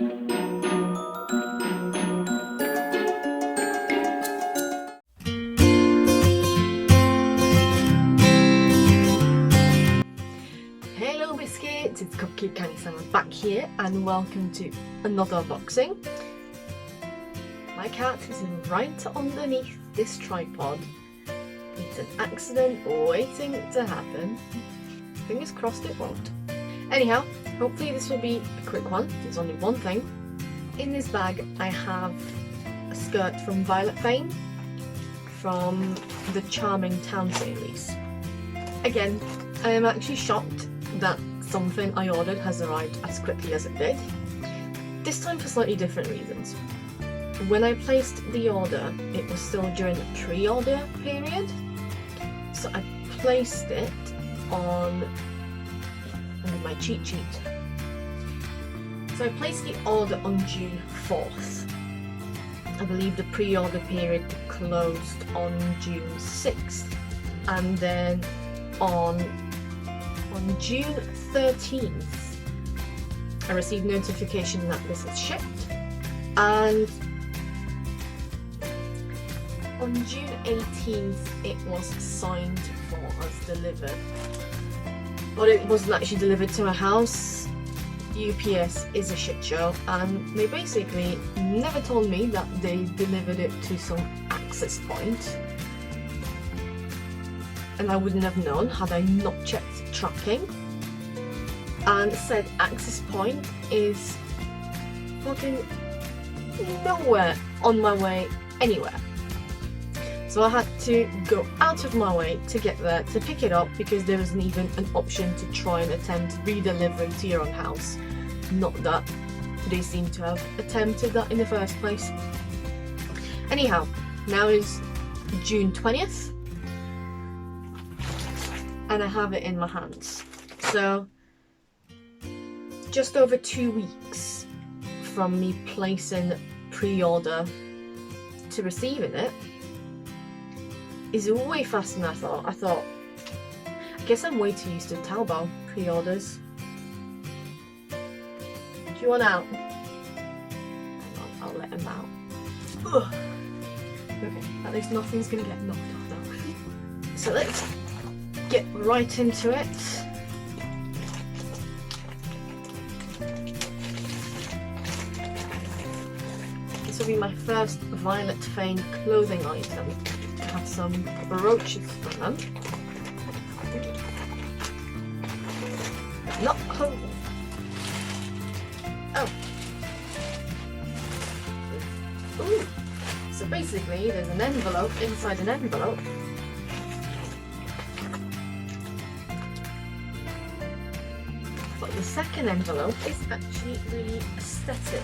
Hello biscuits, it's Cupcake Kamisama back here and welcome to another unboxing. My cat is right underneath this tripod. It's an accident waiting to happen. Fingers crossed it won't. Anyhow, hopefully this will be a quick one. There's only one thing. In this bag I have a skirt from Violet Fane from the Charming Town series. Again, I am actually shocked that something I ordered has arrived as quickly as it did. This time for slightly different reasons. When I placed the order, it was still during the pre-order period, so I placed it on my cheat sheet. So I placed the order on June 4th. I believe the pre-order period closed on June 6th, and then on June 13th I received notification that this is shipped, and on June 18th it was signed for us delivered, but it wasn't actually delivered to my house. UPS is a shit show, and they basically never told me that they delivered it to some access point, and I wouldn't have known had I not checked tracking. And said access point is fucking nowhere on my way anywhere. So I had to go out of my way to get there to pick it up, because there wasn't even an option to try and attempt redelivery to your own house. Not that they seem to have attempted that in the first place. Anyhow, now is June 20th and I have it in my hands. So just over 2 weeks from me placing pre-order to receiving it is way faster than I thought. I guess I'm way too used to Taobao pre-orders. Do you want out? I'll let him out. Ugh. Okay, at least nothing's gonna get knocked off now. So let's get right into it. This will be my first Violet Fane clothing item. I have some brooches for them. Not home. Oh. Ooh. So basically there's an envelope inside an envelope. But the second envelope is actually really aesthetic.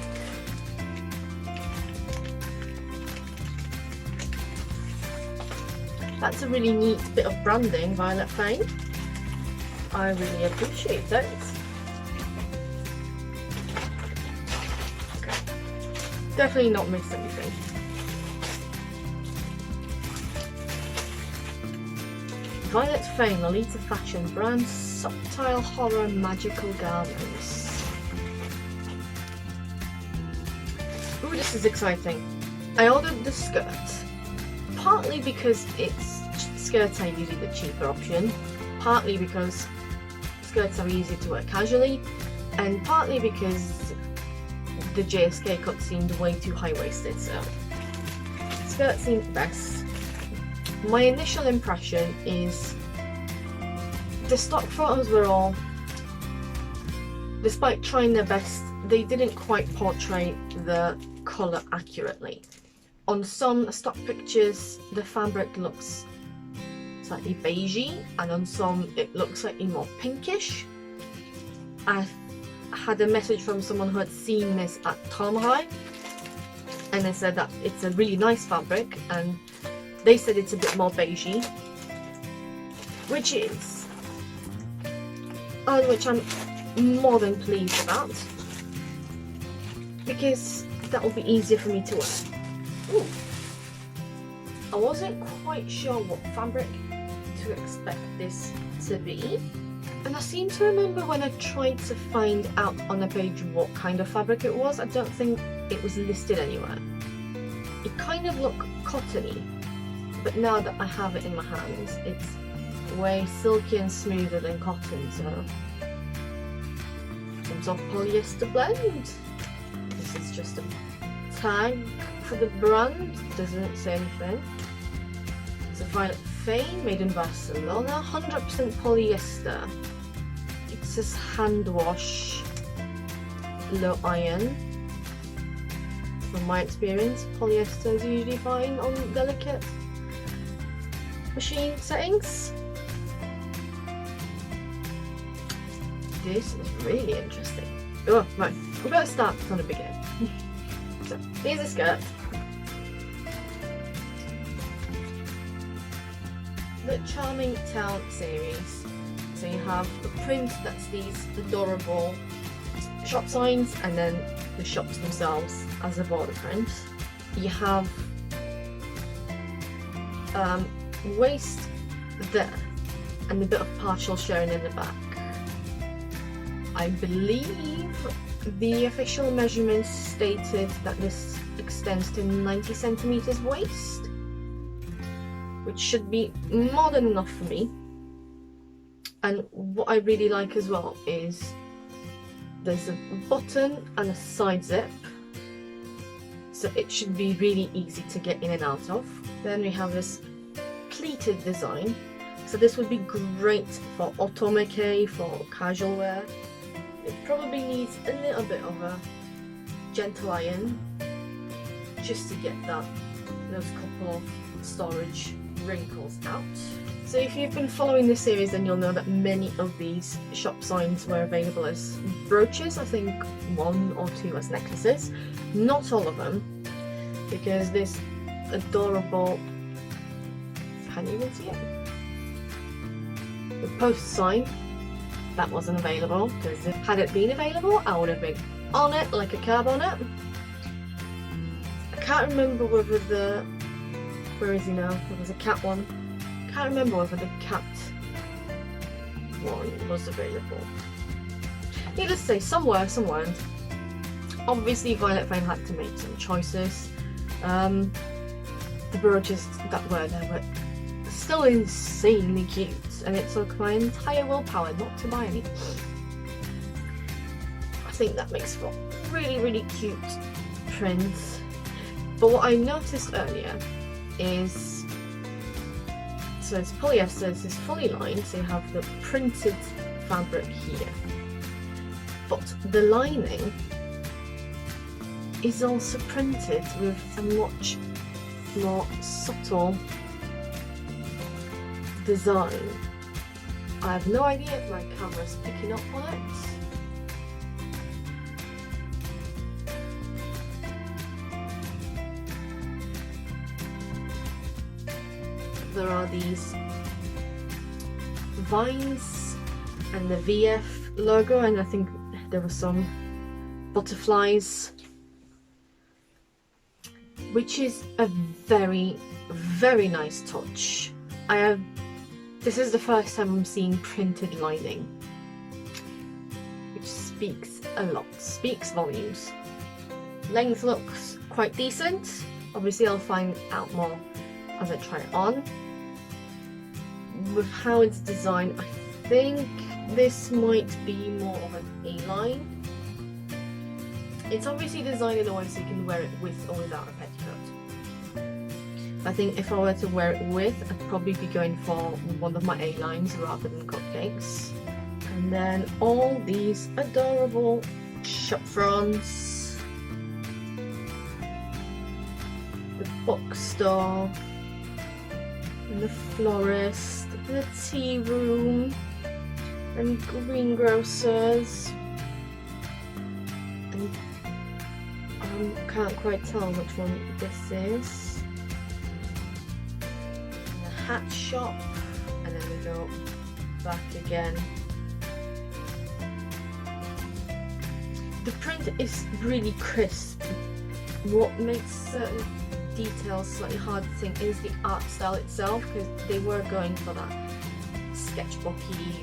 That's a really neat bit of branding, Violet Fane. I really appreciate that. Okay. Definitely not missed anything. Violet Fane, Lolita fashion brand, subtle horror magical garments. Ooh, this is exciting. I ordered the skirt, partly because skirts are usually the cheaper option, partly because skirts are easier to wear casually, and partly because the JSK cut seemed way too high-waisted, so skirt seemed best. My initial impression is the stock photos were all, despite trying their best, they didn't quite portray the colour accurately. On some stock pictures the fabric looks slightly beigey, and on some it looks slightly more pinkish. I had a message from someone who had seen this at Tomrai, and they said that it's a really nice fabric, and they said it's a bit more beigey, which is, and which I'm more than pleased about, because that will be easier for me to wear. Ooh. I wasn't quite sure what fabric to expect this to be, And I seem to remember when I tried to find out on the page what kind of fabric it was, I don't think it was listed anywhere. It kind of looked cottony, but now that I have it in my hands, it's way silky and smoother than cotton, so some sort of polyester blend. This is just a tag for the brand, doesn't say anything. It's a Violet Fane made in Barcelona, 100% polyester. It says hand wash, low iron. From my experience, polyester is usually fine on delicate machine settings. This is really interesting. Oh, right, we're going to start from the beginning. So, here's the skirt. The Charming Town series. So you have the print, that's these adorable shop signs, and then the shops themselves as a border print. You have waist there and a bit of partial showing in the back. I believe the official measurements stated that this extends to 90 centimeters waist, which should be more than enough for me. And what I really like as well is there's a button and a side zip, so it should be really easy to get in and out of. Then we have this pleated design, so this would be great for automake, for casual wear. It probably needs a little bit of a gentle iron just to get those couple of storage wrinkles out. So if you've been following this series, then you'll know that many of these shop signs were available as brooches. I think 1 or 2 as necklaces. Not all of them, because this adorable, can you even see it? The post sign, that wasn't available, because had it been available, I would have been on it like a curb on it. I can't remember whether the, where is he now? There was a cat one. I can't remember whether the cat one was available. Needless to say, some were, some weren't. Obviously, Violet Fane had to make some choices. The brooches that were there were still insanely cute, and it took my entire willpower not to buy any. I think that makes for really, really cute prints. But what I noticed earlier is, so it's polyester, this is fully lined, so you have the printed fabric here, but the lining is also printed with a much more subtle design. I have no idea if my camera's picking up on it. There are these vines and the VF logo, and I think there were some butterflies, which is a very, very nice touch. This is the first time I'm seeing printed lining, which speaks a lot, speaks volumes. Length looks quite decent. Obviously I'll find out more as I try it on. With how it's designed, I think this might be more of an A-line. It's obviously designed in a way so you can wear it with or without a petticoat. I think if I were to wear it with, I'd probably be going for one of my A-lines rather than cupcakes. And then all these adorable shop fronts, the bookstore, and the florist, the tea room, and greengrocers. And I can't quite tell which one this is. Hat shop, and then we go back again. The print is really crisp. What makes certain details slightly hard to think is the art style itself, because they were going for that sketchbooky,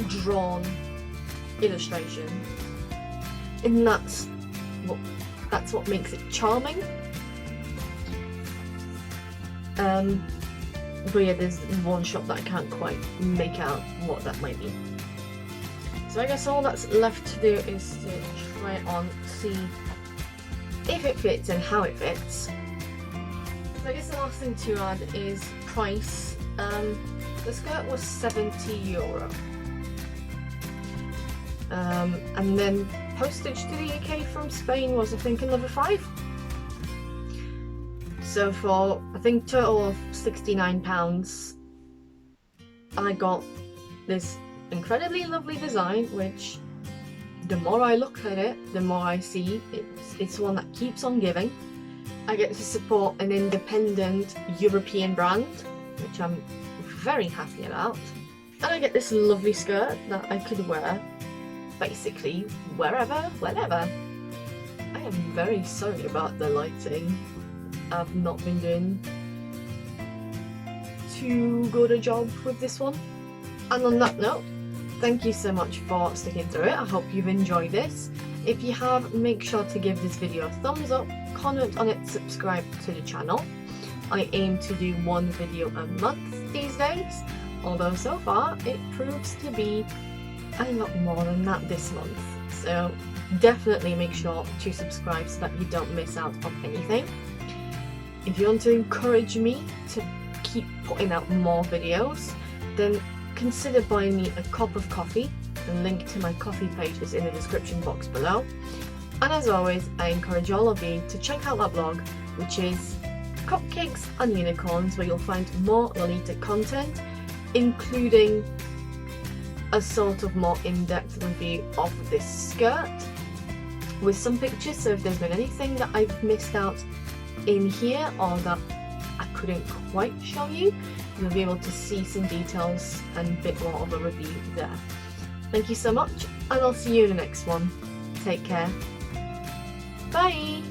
drawn illustration, and that's what makes it charming. But yeah, there's one shot that I can't quite make out what that might be. So I guess all that's left to do is to try it on, see if it fits and how it fits. So I guess the last thing to add is price. The skirt was €70. And then postage to the UK from Spain was, I think, another £5. So for, I think, total of £69, I got this incredibly lovely design, which the more I look at it, the more I see it's one that keeps on giving. I get to support an independent European brand, which I'm very happy about. And I get this lovely skirt that I could wear basically wherever, whenever. I am very sorry about the lighting. I've not been doing too good a job with this one. And on that note, thank you so much for sticking through it. I hope you've enjoyed this. If you have, make sure to give this video a thumbs up, comment on it, subscribe to the channel. I aim to do one video a month these days, although so far it proves to be a lot more than that this month. So definitely make sure to subscribe so that you don't miss out on anything. If you want to encourage me to keep putting out more videos, then consider buying me a cup of coffee. The link to my coffee page is in the description box below. And as always, I encourage all of you to check out that blog, which is Cupcakes and Unicorns, where you'll find more Lolita content, including a sort of more in-depth review of this skirt with some pictures. So if there's been anything that I've missed out in here or that I couldn't quite show you, you'll be able to see some details and a bit more of a review there. Thank you so much, and I'll see you in the next one. Take care. Bye!